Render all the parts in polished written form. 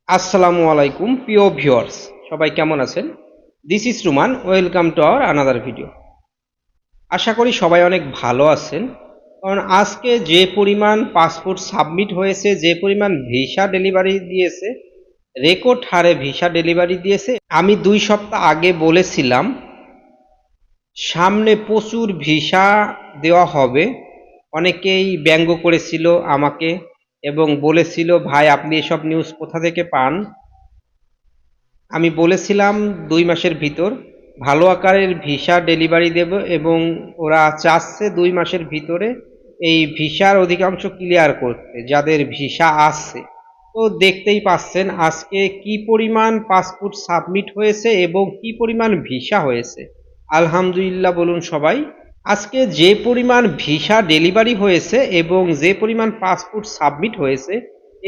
আসসালামু আলাইকুম প্রিয় ভিউয়ার্স, সবাই কেমন আছেন? This is Ruman, welcome to our another video. আশা করি সবাই অনেক ভালো আছেন। কারণ আজকে যে পরিমাণ পাসপোর্ট সাবমিট হয়েছে, যে পরিমাণ ভিসা ডেলিভারি দিয়েছে, রেকর্ড হারে ভিসা ডেলিভারি দিয়েছে। আমি 2 সপ্তাহ আগে বলেছিলাম সামনে প্রচুর ভিসা দেওয়া হবে। অনেকেই ব্যঙ্গ করেছিল আমাকে এবং বলেছিল, ভাই আপনি এসব নিউজ কোথা থেকে পান? আমি বলেছিলাম 2 মাসের ভিতর ভালো আকারের ভিসা ডেলিভারি দেব এবং ওরা চাচ্ছে 2 মাসের ভিতরে এই ভিসার অধিকাংশ ক্লিয়ার করতে, যাদের ভিসা আসছে। তো দেখতেই পাচ্ছেন আজকে কি পরিমাণ পাসপোর্ট সাবমিট হয়েছে এবং কি পরিমাণ ভিসা হয়েছে। আলহামদুলিল্লাহ বলুন সবাই। আজকে যে পরিমাণ ভিসা ডেলিভারি হয়েছে এবং যে পরিমাণ পাসপোর্ট সাবমিট হয়েছে,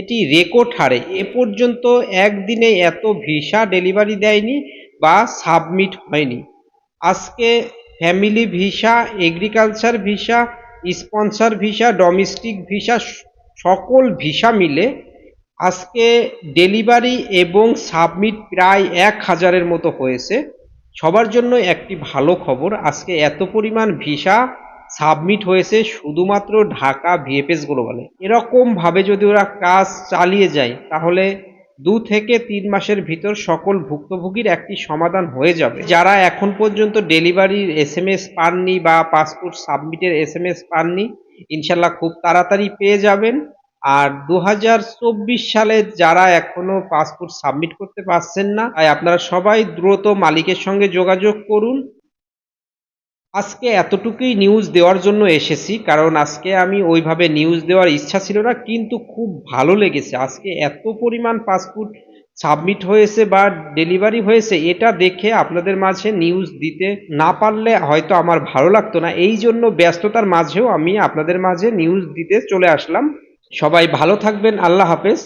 এটি রেকর্ড হারে। এ পর্যন্ত একদিনে এত ভিসা ডেলিভারি দেয়নি বা সাবমিট হয়নি। আজকে family visa, agriculture visa, sponsor visa, domestic visa, সকল ভিসা মিলে আজকে ডেলিভারি এবং সাবমিট প্রায় 1000-এর মতো হয়েছে। সবার জন্য একটি ভালো খবর, আজকে এত পরিমাণ ভিসা সাবমিট হয়েছে শুধুমাত্র ঢাকা ভিএফএস গ্লোবালে। এরকম ভাবে যদি ওরা কাজ চালিয়ে যায় তাহলে 2 থেকে 3 মাসের ভিতর সকল ভুক্তভোগীর একটি সমাধান হয়ে যাবে। যারা এখন পর্যন্ত ডেলিভারির এসএমএস পাননি বা পাসপোর্ট সাবমিটের এসএমএস পাননি, ইনশাল্লাহ খুব তাড়াতাড়ি পেয়ে যাবেন। আর 2024 সালে যারা এখনো পাসপোর্ট সাবমিট করতে পারছেন না, তাই আপনারা সবাই দ্রুত মালিকের সঙ্গে যোগাযোগ করুন। আজকে এতটুকুই নিউজ দেওয়ার জন্য এসেছি, কারণ আজকে আমি ওইভাবে নিউজ দেওয়ার ইচ্ছা ছিল না, কিন্তু খুব ভালো লেগেছে আজকে এত পরিমাণ পাসপোর্ট সাবমিট হয়েছে বা ডেলিভারি হয়েছে। এটা দেখে আপনাদের মাঝে নিউজ দিতে না পারলে হয়তো আমার ভালো লাগতো না, এই জন্য ব্যস্ততার মাঝেও আমি আপনাদের মাঝে নিউজ দিতে চলে আসলাম। সবাই ভালো থাকবেন, আল্লাহ হাফেজ।